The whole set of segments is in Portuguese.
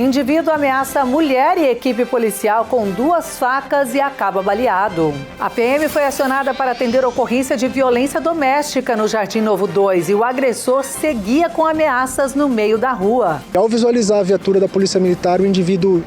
Indivíduo ameaça mulher e equipe policial com 2 facas e acaba baleado. A PM foi acionada para atender ocorrência de violência doméstica no Jardim Novo 2 e o agressor seguia com ameaças no meio da rua. Ao visualizar a viatura da Polícia Militar, o indivíduo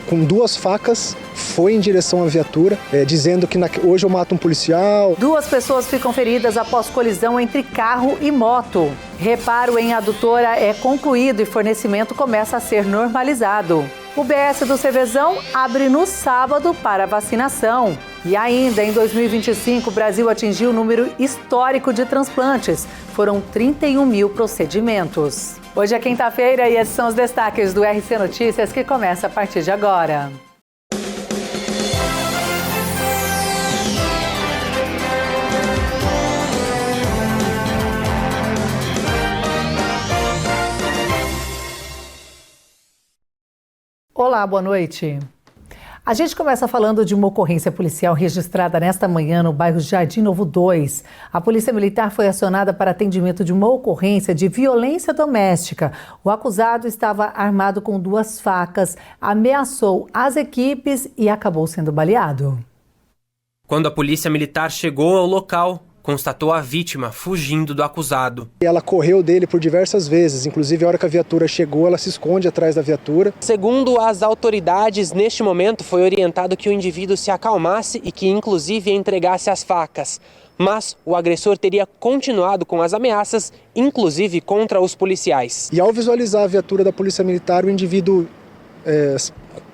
com 2 facas foi em direção à viatura, dizendo que hoje eu mato um policial. 2 pessoas ficam feridas após colisão entre carro e moto. Reparo em adutora é concluído e fornecimento começa a ser normalizado. O BS do Cervezão abre no sábado para vacinação. E ainda em 2025, o Brasil atingiu um número histórico de transplantes. Foram 31 mil procedimentos. Hoje é quinta-feira e esses são os destaques do RC Notícias que começa a partir de agora. Olá, boa noite. A gente começa falando de uma ocorrência policial registrada nesta manhã no bairro Jardim Novo 2. A Polícia Militar foi acionada para atendimento de uma ocorrência de violência doméstica. O acusado estava armado com 2 facas, ameaçou as equipes e acabou sendo baleado. Quando a Polícia Militar chegou ao local, constatou a vítima fugindo do acusado. Ela correu dele por diversas vezes, inclusive a hora que a viatura chegou, ela se esconde atrás da viatura. Segundo as autoridades, neste momento foi orientado que o indivíduo se acalmasse e que inclusive entregasse as facas. Mas o agressor teria continuado com as ameaças, inclusive contra os policiais. E ao visualizar a viatura da Polícia Militar, o indivíduo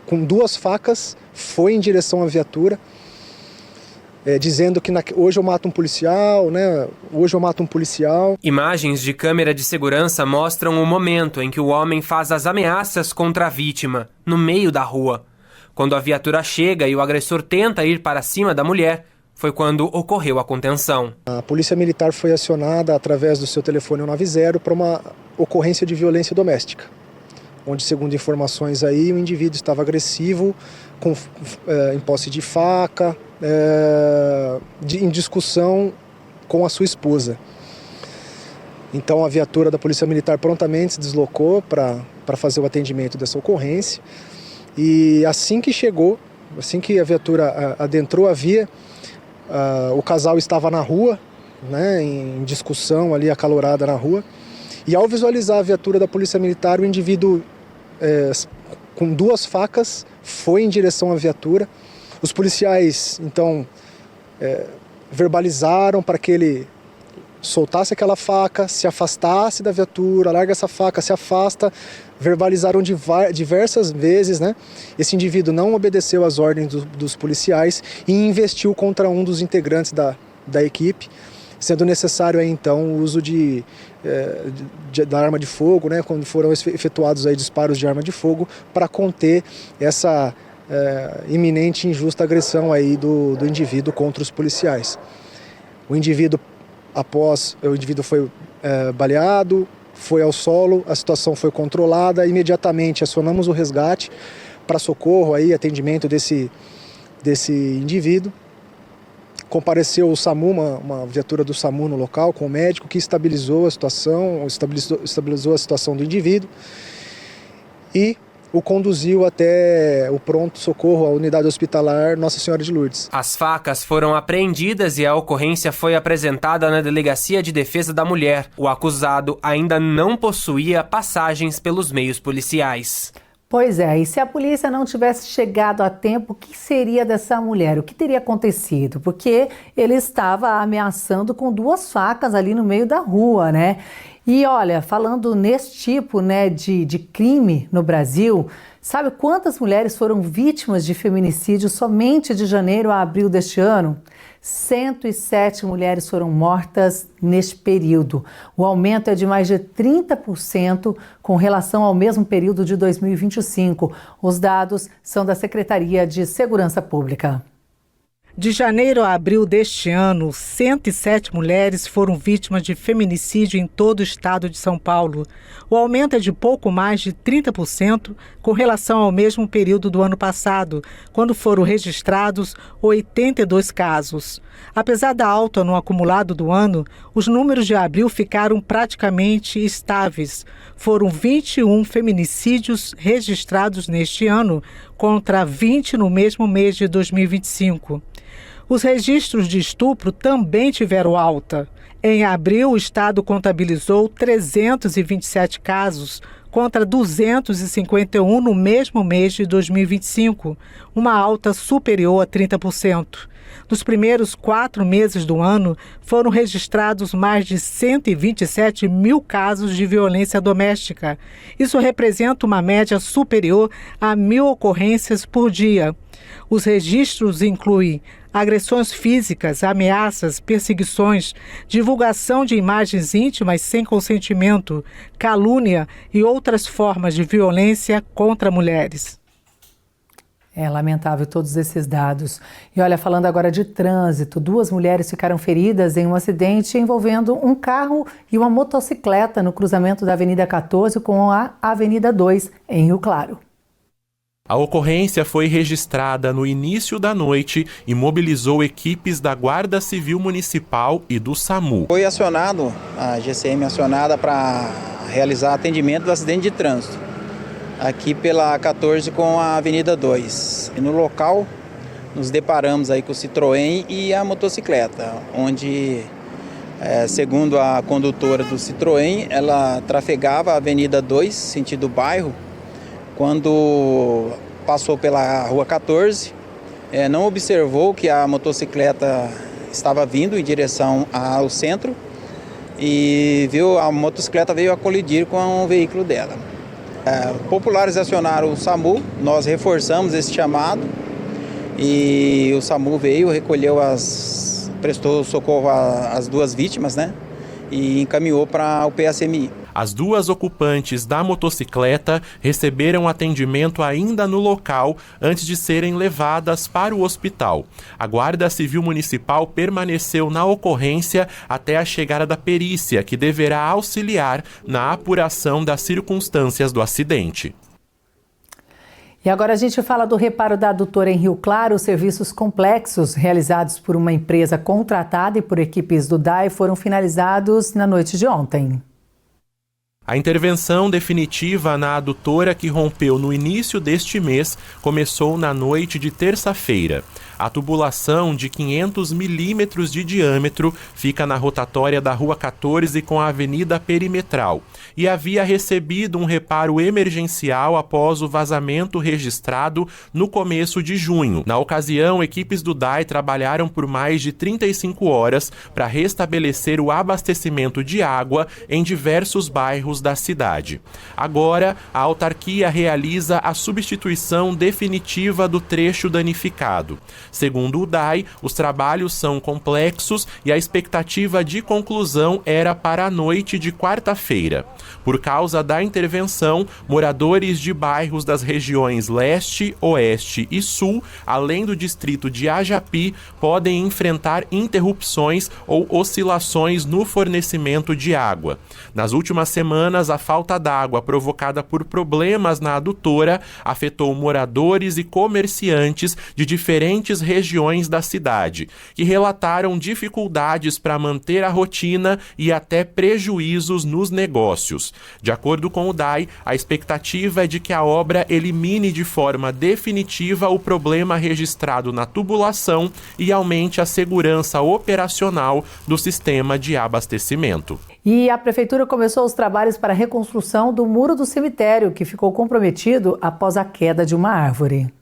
com 2 facas foi em direção à viatura, dizendo que hoje eu mato um policial, hoje eu mato um policial. Imagens de câmera de segurança mostram o momento em que o homem faz as ameaças contra a vítima, no meio da rua. Quando a viatura chega e o agressor tenta ir para cima da mulher, foi quando ocorreu a contenção. A Polícia Militar foi acionada através do seu telefone 190 para uma ocorrência de violência doméstica, onde, segundo informações aí, o indivíduo estava agressivo, em posse de faca, em discussão com a sua esposa. Então a viatura da Polícia Militar prontamente se deslocou para fazer o atendimento dessa ocorrência. E assim que chegou, assim que a viatura adentrou a via, o casal estava na rua, em discussão ali acalorada na rua. E ao visualizar a viatura da Polícia Militar, o indivíduo com 2 facas foi em direção à viatura. Os policiais, então, verbalizaram para que ele soltasse aquela faca, se afastasse da viatura, larga essa faca, se afasta. Verbalizaram diversas vezes, Esse indivíduo não obedeceu às ordens dos policiais e investiu contra um dos integrantes da equipe, sendo necessário aí, então, o uso da arma de fogo, quando foram efetuados aí disparos de arma de fogo para conter essa iminente e injusta agressão aí do indivíduo contra os policiais. O indivíduo foi baleado, foi ao solo, a situação foi controlada, imediatamente acionamos o resgate para socorro, aí, atendimento desse indivíduo. Compareceu o SAMU, uma viatura do SAMU no local, com o médico que estabilizou a situação do indivíduo e o conduziu até o pronto-socorro, a unidade hospitalar Nossa Senhora de Lourdes. As facas foram apreendidas e a ocorrência foi apresentada na Delegacia de Defesa da Mulher. O acusado ainda não possuía passagens pelos meios policiais. Pois é, e se a polícia não tivesse chegado a tempo, o que seria dessa mulher? O que teria acontecido? Porque ele estava ameaçando com 2 facas ali no meio da rua, E olha, falando nesse tipo, de crime no Brasil, sabe quantas mulheres foram vítimas de feminicídio somente de janeiro a abril deste ano? 107 mulheres foram mortas neste período. O aumento é de mais de 30% com relação ao mesmo período de 2025. Os dados são da Secretaria de Segurança Pública. De janeiro a abril deste ano, 107 mulheres foram vítimas de feminicídio em todo o estado de São Paulo. O aumento é de pouco mais de 30% com relação ao mesmo período do ano passado, quando foram registrados 82 casos. Apesar da alta no acumulado do ano, os números de abril ficaram praticamente estáveis. Foram 21 feminicídios registrados neste ano, contra 20 no mesmo mês de 2025. Os registros de estupro também tiveram alta. Em abril, o estado contabilizou 327 casos, contra 251 no mesmo mês de 2025, uma alta superior a 30%. Nos primeiros 4 meses do ano, foram registrados mais de 127 mil casos de violência doméstica. Isso representa uma média superior a 1.000 ocorrências por dia. Os registros incluem agressões físicas, ameaças, perseguições, divulgação de imagens íntimas sem consentimento, calúnia e outras formas de violência contra mulheres. É lamentável todos esses dados. E olha, falando agora de trânsito, 2 mulheres ficaram feridas em um acidente envolvendo um carro e uma motocicleta no cruzamento da Avenida 14 com a Avenida 2, em Rio Claro. A ocorrência foi registrada no início da noite e mobilizou equipes da Guarda Civil Municipal e do SAMU. Foi acionado, a GCM acionada para realizar atendimento do acidente de trânsito, aqui pela 14 com a Avenida 2. E no local, nos deparamos aí com o Citroën e a motocicleta, onde, segundo a condutora do Citroën, ela trafegava a Avenida 2, sentido bairro, quando passou pela Rua 14, não observou que a motocicleta estava vindo em direção ao centro e viu a motocicleta veio a colidir com o veículo dela. Populares acionaram o SAMU, nós reforçamos esse chamado e o SAMU veio, prestou socorro às 2 vítimas, né? E encaminhou para o PACMI. As 2 ocupantes da motocicleta receberam atendimento ainda no local antes de serem levadas para o hospital. A Guarda Civil Municipal permaneceu na ocorrência até a chegada da perícia, que deverá auxiliar na apuração das circunstâncias do acidente. E agora a gente fala do reparo da adutora em Rio Claro. Os serviços complexos realizados por uma empresa contratada e por equipes do DAI foram finalizados na noite de ontem. A intervenção definitiva na adutora, que rompeu no início deste mês, começou na noite de terça-feira. A tubulação de 500 milímetros de diâmetro fica na rotatória da Rua 14 com a Avenida Perimetral e havia recebido um reparo emergencial após o vazamento registrado no começo de junho. Na ocasião, equipes do DAI trabalharam por mais de 35 horas para restabelecer o abastecimento de água em diversos bairros da cidade. Agora, a autarquia realiza a substituição definitiva do trecho danificado. Segundo o DAI, os trabalhos são complexos e a expectativa de conclusão era para a noite de quarta-feira. Por causa da intervenção, moradores de bairros das regiões Leste, Oeste e Sul, além do distrito de Ajapi, podem enfrentar interrupções ou oscilações no fornecimento de água. Nas últimas semanas, a falta d'água provocada por problemas na adutora afetou moradores e comerciantes de diferentes regiões da cidade, que relataram dificuldades para manter a rotina e até prejuízos nos negócios. De acordo com o DAI, a expectativa é de que a obra elimine de forma definitiva o problema registrado na tubulação e aumente a segurança operacional do sistema de abastecimento. E a Prefeitura começou os trabalhos para a reconstrução do muro do cemitério, que ficou comprometido após a queda de uma árvore.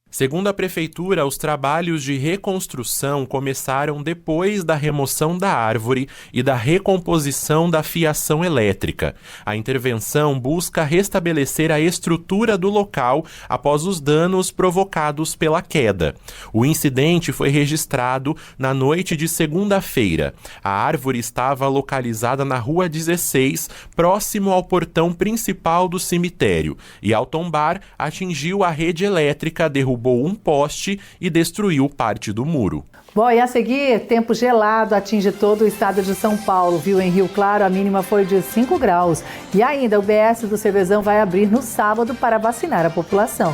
Segundo a Prefeitura, os trabalhos de reconstrução começaram depois da remoção da árvore e da recomposição da fiação elétrica. A intervenção busca restabelecer a estrutura do local após os danos provocados pela queda. O incidente foi registrado na noite de segunda-feira. A árvore estava localizada na Rua 16, próximo ao portão principal do cemitério, e ao tombar, atingiu a rede elétrica, derrubando derrubou um poste e destruiu parte do muro. Bom, e a seguir, tempo gelado atinge todo o estado de São Paulo, viu? Em Rio Claro, a mínima foi de 5 graus. E ainda, o BS do Cervezão vai abrir no sábado para vacinar a população.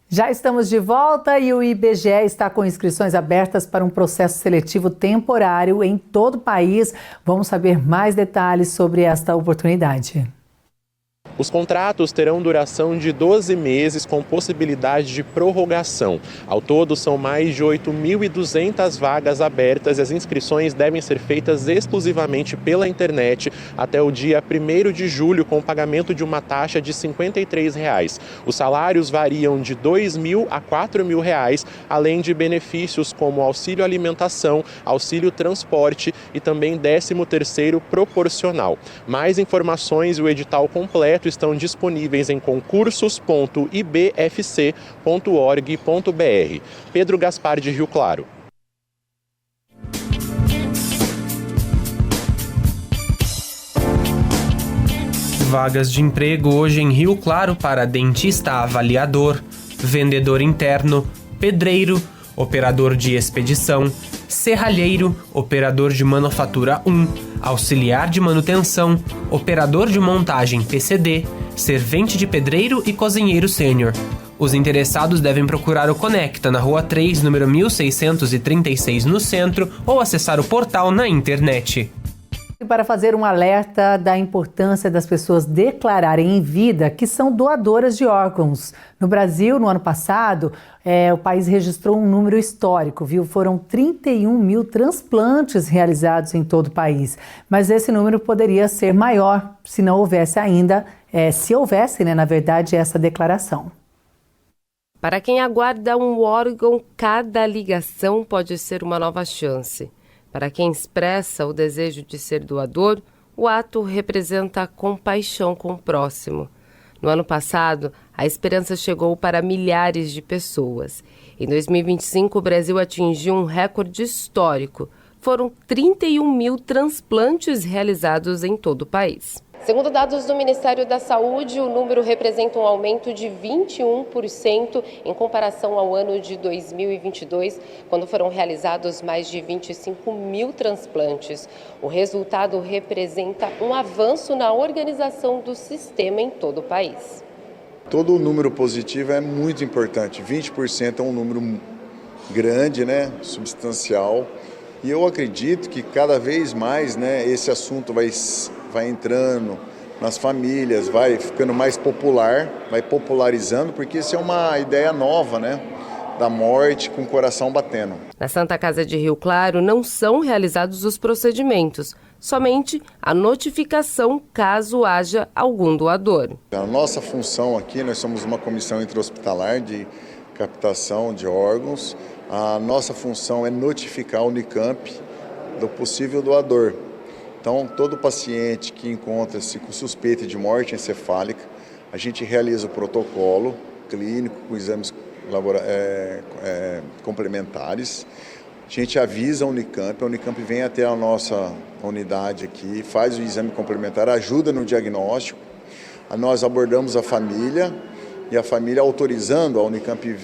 Já estamos de volta e o IBGE está com inscrições abertas para um processo seletivo temporário em todo o país. Vamos saber mais detalhes sobre esta oportunidade. Os contratos terão duração de 12 meses com possibilidade de prorrogação. Ao todo, são mais de 8.200 vagas abertas e as inscrições devem ser feitas exclusivamente pela internet até o dia 1º de julho, com o pagamento de uma taxa de R$ 53. Os salários variam de R$ 2.000 a R$ 4.000, além de benefícios como auxílio alimentação, auxílio transporte e também 13º proporcional. Mais informações e o edital completo estão disponíveis em concursos.ibfc.org.br. Pedro Gaspar, de Rio Claro. Vagas de emprego hoje em Rio Claro para dentista avaliador, vendedor interno, pedreiro, operador de expedição, serralheiro, operador de manufatura 1, auxiliar de manutenção, operador de montagem PCD, servente de pedreiro e cozinheiro sênior. Os interessados devem procurar o Conecta na Rua 3, número 1636, no centro, ou acessar o portal na internet. Para fazer um alerta da importância das pessoas declararem em vida que são doadoras de órgãos. No Brasil, no ano passado, o país registrou um número histórico, viu? Foram 31 mil transplantes realizados em todo o país. Mas esse número poderia ser maior se não houvesse ainda, na verdade, essa declaração. Para quem aguarda um órgão, cada ligação pode ser uma nova chance. Para quem expressa o desejo de ser doador, o ato representa compaixão com o próximo. No ano passado, a esperança chegou para milhares de pessoas. Em 2025, o Brasil atingiu um recorde histórico. Foram 31 mil transplantes realizados em todo o país. Segundo dados do Ministério da Saúde, o número representa um aumento de 21% em comparação ao ano de 2022, quando foram realizados mais de 25 mil transplantes. O resultado representa um avanço na organização do sistema em todo o país. Todo número positivo é muito importante. 20% é um número grande, né, substancial. E eu acredito que cada vez mais, né, esse assunto vai entrando nas famílias, vai ficando mais popular, vai popularizando, porque isso é uma ideia nova, né, da morte com o coração batendo. Na Santa Casa de Rio Claro não são realizados os procedimentos, somente a notificação caso haja algum doador. A nossa função aqui, nós somos uma comissão intra-hospitalar de captação de órgãos. A nossa função é notificar a Unicamp do possível doador. Então, todo paciente que encontra-se com suspeita de morte encefálica, a gente realiza o protocolo clínico com exames complementares. A gente avisa a Unicamp vem até a nossa unidade aqui, faz o exame complementar, ajuda no diagnóstico. Nós abordamos a família e a família autorizando, a Unicamp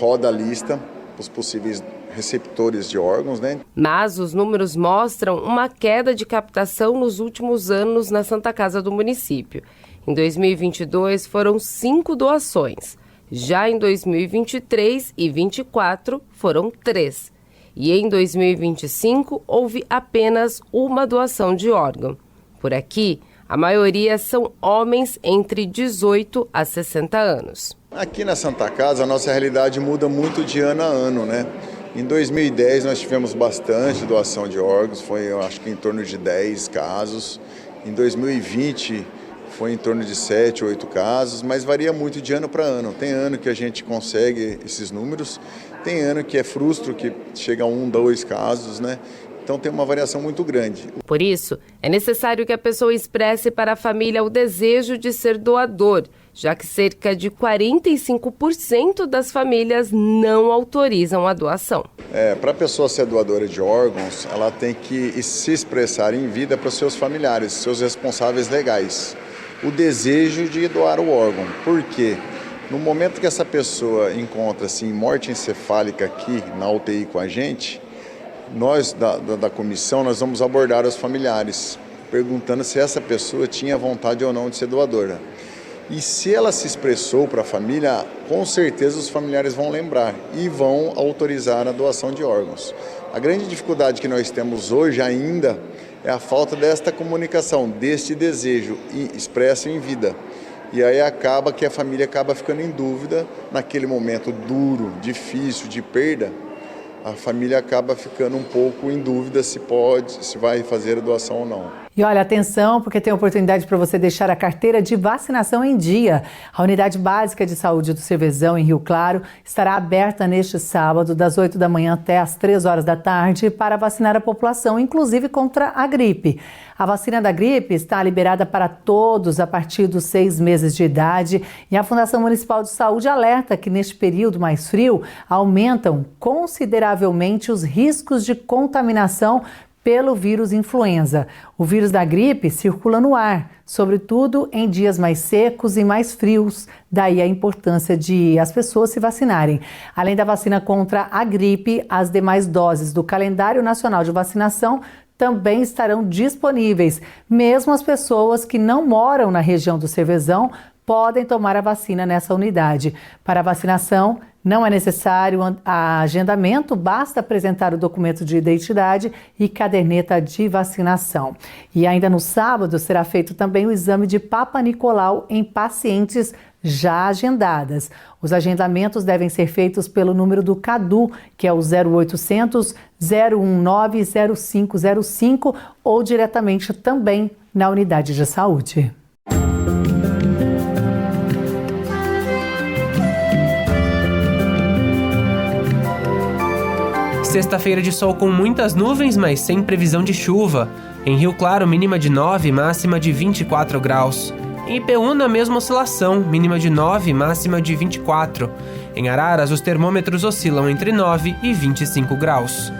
roda a lista os possíveis receptores de órgãos, né? Mas os números mostram uma queda de captação nos últimos anos na Santa Casa do município. Em 2022 foram 5 doações. Já em 2023 e 2024 foram 3. E em 2025 houve apenas uma doação de órgão. Por aqui, a maioria são homens entre 18 a 60 anos. Aqui na Santa Casa, a nossa realidade muda muito de ano a ano, né? Em 2010, nós tivemos bastante doação de órgãos, foi, eu acho que em torno de 10 casos. Em 2020, foi em torno de 7, 8 casos, mas varia muito de ano para ano. Tem ano que a gente consegue esses números, tem ano que é frustro, que chega a 1, 2 casos, né? Então tem uma variação muito grande. Por isso, é necessário que a pessoa expresse para a família o desejo de ser doador, já que cerca de 45% das famílias não autorizam a doação. Para a pessoa ser doadora de órgãos, ela tem que se expressar em vida para os seus familiares, seus responsáveis legais, o desejo de doar o órgão. Por quê? No momento que essa pessoa encontra-se em morte encefálica aqui na UTI com a gente, nós da comissão nós vamos abordar os familiares, perguntando se essa pessoa tinha vontade ou não de ser doadora. E se ela se expressou para a família, com certeza os familiares vão lembrar e vão autorizar a doação de órgãos. A grande dificuldade que nós temos hoje ainda é a falta desta comunicação, deste desejo expresso em vida. E aí acaba que a família acaba ficando em dúvida naquele momento duro, difícil, de perda. A família acaba ficando um pouco em dúvida se vai fazer a doação ou não. E olha, atenção, porque tem oportunidade para você deixar a carteira de vacinação em dia. A Unidade Básica de Saúde do Cervezão, em Rio Claro, estará aberta neste sábado, das 8 da manhã até as 3 horas da tarde, para vacinar a população, inclusive contra a gripe. A vacina da gripe está liberada para todos a partir dos 6 meses de idade e a Fundação Municipal de Saúde alerta que neste período mais frio aumentam consideravelmente os riscos de contaminação pelo vírus influenza. O vírus da gripe circula no ar, sobretudo em dias mais secos e mais frios. Daí a importância de as pessoas se vacinarem. Além da vacina contra a gripe, as demais doses do Calendário Nacional de Vacinação também estarão disponíveis. Mesmo as pessoas que não moram na região do Cervezão podem tomar a vacina nessa unidade. Para a vacinação, não é necessário agendamento, basta apresentar o documento de identidade e caderneta de vacinação. E ainda no sábado será feito também o exame de Papa Nicolau em pacientes já agendadas. Os agendamentos devem ser feitos pelo número do CADU, que é o 0800 019 0505, ou diretamente também na unidade de saúde. Sexta-feira de sol com muitas nuvens, mas sem previsão de chuva. Em Rio Claro, mínima de 9, máxima de 24 graus. Em Ipeúna, a mesma oscilação, mínima de 9, máxima de 24. Em Araras, os termômetros oscilam entre 9 e 25 graus.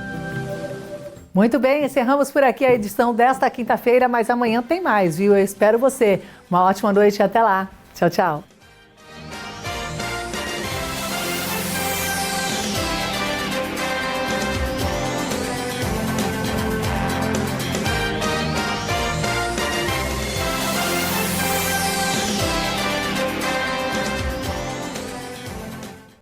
Muito bem, encerramos por aqui a edição desta quinta-feira, mas amanhã tem mais, viu? Eu espero você. Uma ótima noite e até lá. Tchau, tchau.